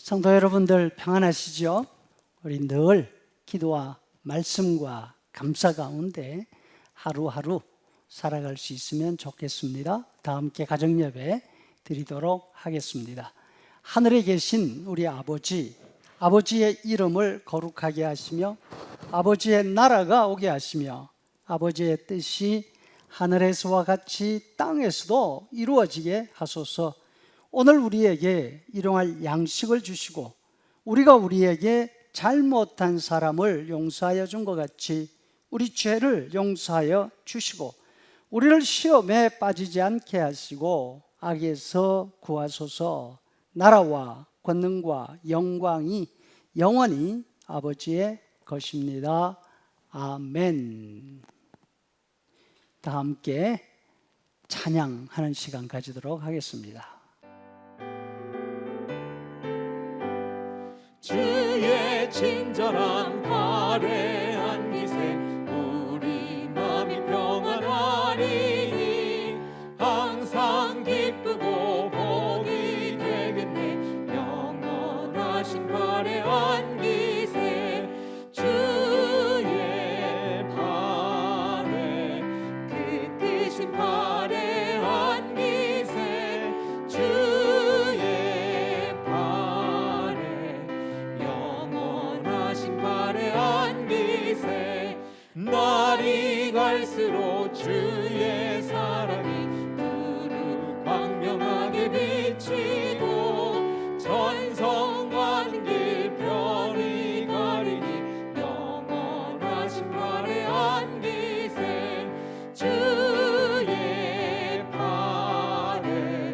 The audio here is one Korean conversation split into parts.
성도 여러분들 평안하시죠? 우리 늘 기도와 말씀과 감사 가운데 하루하루 살아갈 수 있으면 좋겠습니다. 다 함께 가정예배 드리도록 하겠습니다. 하늘에 계신 우리 아버지의 이름을 거룩하게 하시며 아버지의 나라가 오게 하시며 아버지의 뜻이 하늘에서와 같이 땅에서도 이루어지게 하소서. 오늘 우리에게 일용할 양식을 주시고 우리가 우리에게 잘못한 사람을 용서하여 준 것 같이 우리 죄를 용서하여 주시고 우리를 시험에 빠지지 않게 하시고 악에서 구하소서. 나라와 권능과 영광이 영원히 아버지의 것입니다. 아멘. 다 함께 찬양하는 시간 가지도록 하겠습니다. 주의 친절한 발에 안기세 우리 마음이 평안하리니 항상 기쁘고 복이 되겠네. 영원하신 발에 안기세 주의 발에 그 크신 발에 안기세 주의 발에 영원하신 발에 안기세. 날이 갈수록 주의 사랑이 두루 광명하게 비치고 전성 가는 길 별이 가리니 영원하신 발에 안기세 주의 발에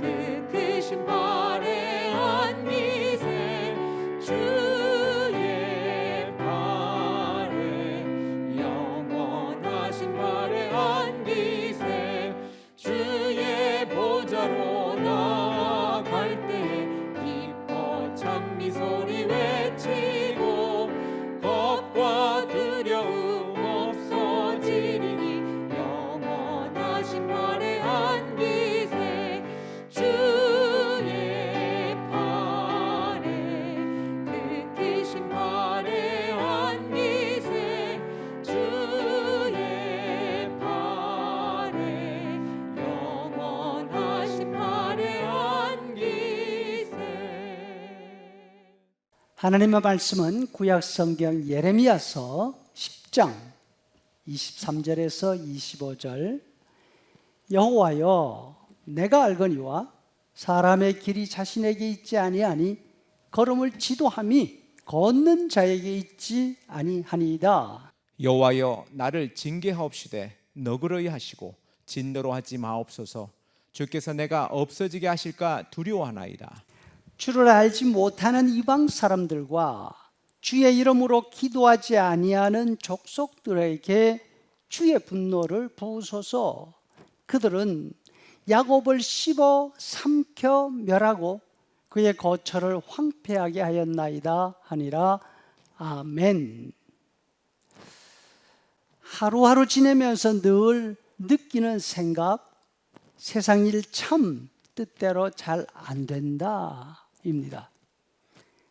그 크신 발에 안기세 주의 발에 영원하신 발에 안기세. 주의 보좌로 나아갈 때에 기뻐 찬미 소리 외치고 겁과 두려움 없어지리니 영원하신 발에 안기세 주의 발에 그 크신 발에 안기세 주의 발에 영원하신 발에 안기세. 하나님의 말씀은 구약 성경 예레미야서 10장 23절에서 25절. 여호와여 내가 알거니와 사람의 길이 자신에게 있지 아니하니 걸음을 지도함이 걷는 자에게 있지 아니하니이다. 여호와여 나를 징계하옵시되 너그러이 하시고 진노로 하지 마옵소서. 주께서 내가 없어지게 하실까 두려워하나이다. 주를 알지 못하는 이방 사람들과 주의 이름으로 기도하지 아니하는 족속들에게 주의 분노를 부으소서. 그들은 야곱을 씹어 삼켜 멸하고 그의 거처를 황폐하게 하였나이다 하니라. 아멘. 하루하루 지내면서 늘 느끼는 생각, 세상 일 참 뜻대로 잘 안 된다 입니다.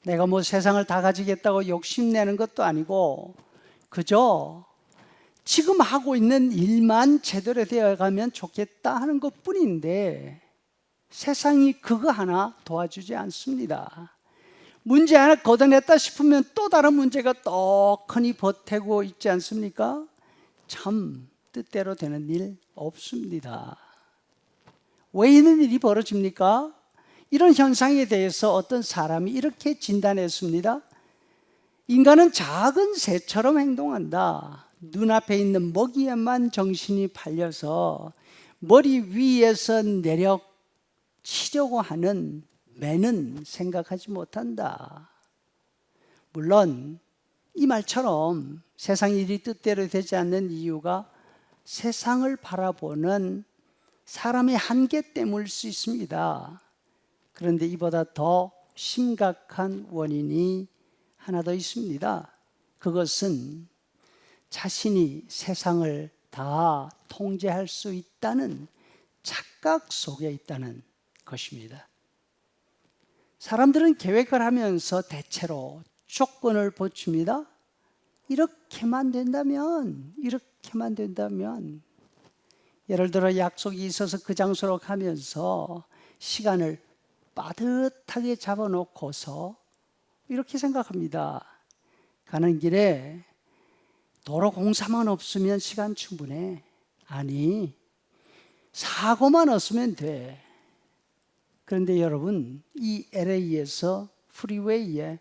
내가 뭐 세상을 다 가지겠다고 욕심내는 것도 아니고 그저 지금 하고 있는 일만 제대로 되어가면 좋겠다 하는 것뿐인데 세상이 그거 하나 도와주지 않습니다. 문제 하나 걷어냈다 싶으면 또 다른 문제가 떡하니 보태고 있지 않습니까? 참 뜻대로 되는 일 없습니다. 왜 이런 일이 벌어집니까? 이런 현상에 대해서 어떤 사람이 이렇게 진단했습니다. 인간은 작은 새처럼 행동한다. 눈앞에 있는 먹이에만 정신이 팔려서 머리 위에서 내려 치려고 하는 매는 생각하지 못한다. 물론 이 말처럼 세상 일이 뜻대로 되지 않는 이유가 세상을 바라보는 사람의 한계 때문일 수 있습니다. 그런데 이보다 더 심각한 원인이 하나 더 있습니다. 그것은 자신이 세상을 다 통제할 수 있다는 착각 속에 있다는 것입니다. 사람들은 계획을 하면서 대체로 조건을 붙입니다. 이렇게만 된다면, 이렇게만 된다면. 예를 들어 약속이 있어서 그 장소로 가면서 시간을 빠듯하게 잡아놓고서 이렇게 생각합니다. 가는 길에 도로 공사만 없으면 시간 충분해. 아니, 사고만 없으면 돼. 그런데 여러분, 이 LA에서 프리웨이에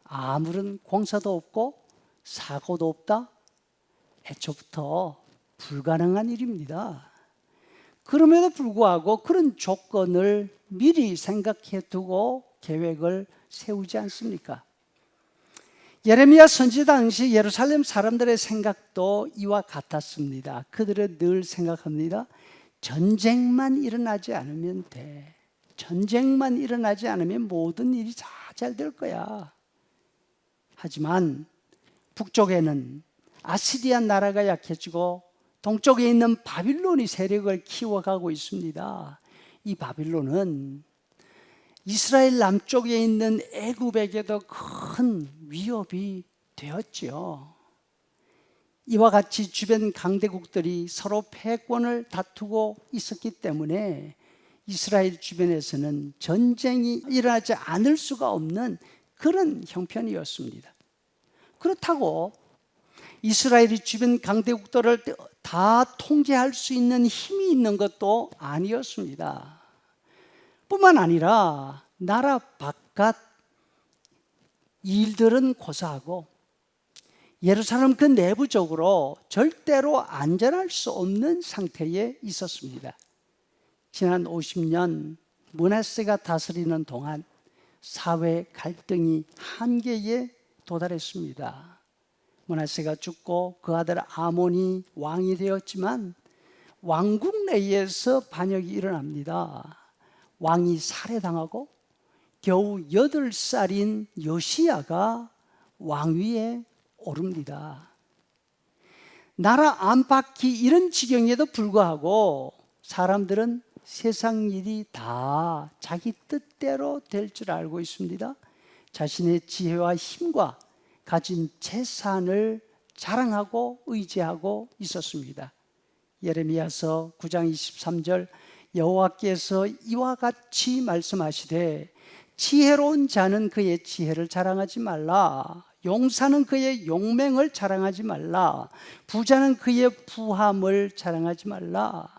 아무런 공사도 없고 사고도 없다? 애초부터 불가능한 일입니다. 그럼에도 불구하고 그런 조건을 미리 생각해 두고 계획을 세우지 않습니까? 예레미야 선지 당시 예루살렘 사람들의 생각도 이와 같았습니다. 그들은 늘 생각합니다. 전쟁만 일어나지 않으면 돼. 전쟁만 일어나지 않으면 모든 일이 다 잘 될 거야. 하지만 북쪽에는 아시리아 나라가 약해지고 동쪽에 있는 바빌론이 세력을 키워가고 있습니다. 이 바빌론은 이스라엘 남쪽에 있는 애굽에게도 큰 위협이 되었지요. 이와 같이 주변 강대국들이 서로 패권을 다투고 있었기 때문에 이스라엘 주변에서는 전쟁이 일어나지 않을 수가 없는 그런 형편이었습니다. 그렇다고 이스라엘이 주변 강대국들을 다 통제할 수 있는 힘이 있는 것도 아니었습니다. 뿐만 아니라 나라 바깥 일들은 고사하고 예루살렘 그 내부적으로 절대로 안전할 수 없는 상태에 있었습니다. 지난 50년 므낫세가 다스리는 동안 사회 갈등이 한계에 도달했습니다. 므낫세가 죽고 그 아들 아몬이 왕이 되었지만 왕국 내에서 반역이 일어납니다. 왕이 살해당하고 겨우 8살인 요시야가 왕위에 오릅니다. 나라 안팎이 이런 지경에도 불구하고 사람들은 세상 일이 다 자기 뜻대로 될 줄 알고 있습니다. 자신의 지혜와 힘과 가진 재산을 자랑하고 의지하고 있었습니다. 예레미야서 9장 23절 여호와께서 이와 같이 말씀하시되 지혜로운 자는 그의 지혜를 자랑하지 말라. 용사는 그의 용맹을 자랑하지 말라. 부자는 그의 부함을 자랑하지 말라.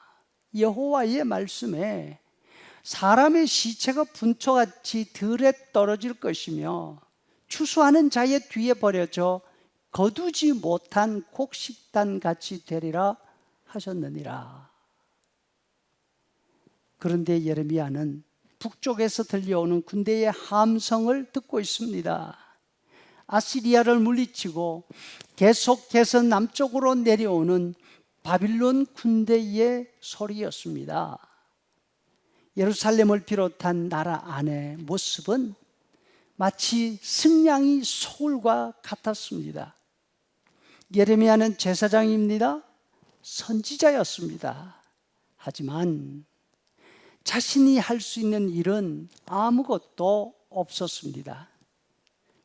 여호와의 말씀에 사람의 시체가 분초같이 들에 떨어질 것이며 추수하는 자의 뒤에 버려져 거두지 못한 곡식단같이 되리라 하셨느니라. 그런데 예레미야는 북쪽에서 들려오는 군대의 함성을 듣고 있습니다. 아시리아를 물리치고 계속해서 남쪽으로 내려오는 바빌론 군대의 소리였습니다. 예루살렘을 비롯한 나라 안의 모습은 마치 승냥이 소울과 같았습니다. 예레미야는 제사장입니다. 선지자였습니다. 하지만 자신이 할 수 있는 일은 아무것도 없었습니다.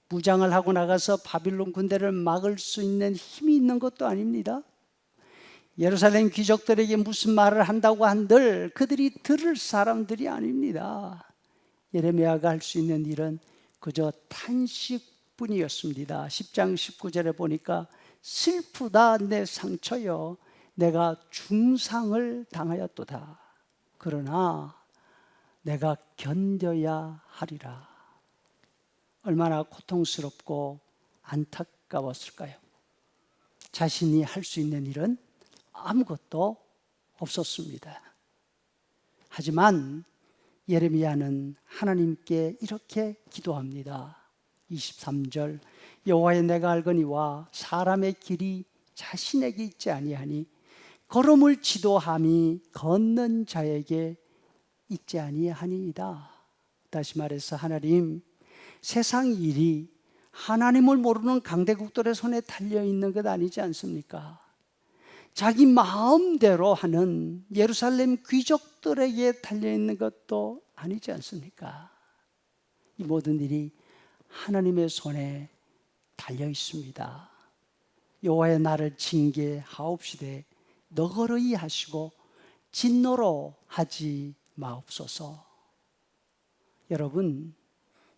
무장을 하고 나가서 바빌론 군대를 막을 수 있는 힘이 있는 것도 아닙니다. 예루살렘 귀족들에게 무슨 말을 한다고 한들 그들이 들을 사람들이 아닙니다. 예레미야가 할 수 있는 일은 그저 탄식뿐이었습니다. 10장 19절에 보니까 슬프다 내 상처여 내가 중상을 당하였도다. 그러나 내가 견뎌야 하리라. 얼마나 고통스럽고 안타까웠을까요? 자신이 할 수 있는 일은 아무것도 없었습니다. 하지만 예레미야는 하나님께 이렇게 기도합니다. 23절 여호와의 내가 알거니와 사람의 길이 자신에게 있지 아니하니 걸음을 지도함이 걷는 자에게 있지 아니하니이다. 다시 말해서 하나님, 세상 일이 하나님을 모르는 강대국들의 손에 달려있는 것 아니지 않습니까? 자기 마음대로 하는 예루살렘 귀족들에게 달려있는 것도 아니지 않습니까? 이 모든 일이 하나님의 손에 달려 있습니다. 여호와의 나를 징계하옵시되 너그러이 하시고 진노로 하지 마옵소서. 여러분,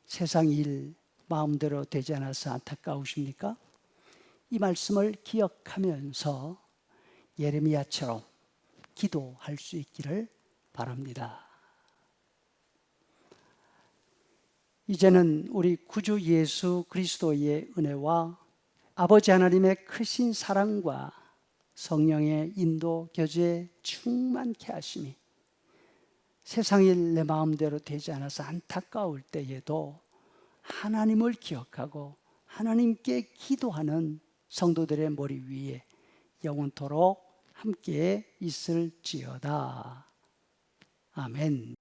세상 일 마음대로 되지 않아서 안타까우십니까? 이 말씀을 기억하면서 예레미야처럼 기도할 수 있기를 바랍니다. 이제는 우리 구주 예수 그리스도의 은혜와 아버지 하나님의 크신 사랑과 성령의 인도 교제 충만케 하심이 세상일 내 마음대로 되지 않아서 안타까울 때에도 하나님을 기억하고 하나님께 기도하는 성도들의 머리 위에 영원토록 함께 있을지어다. 아멘.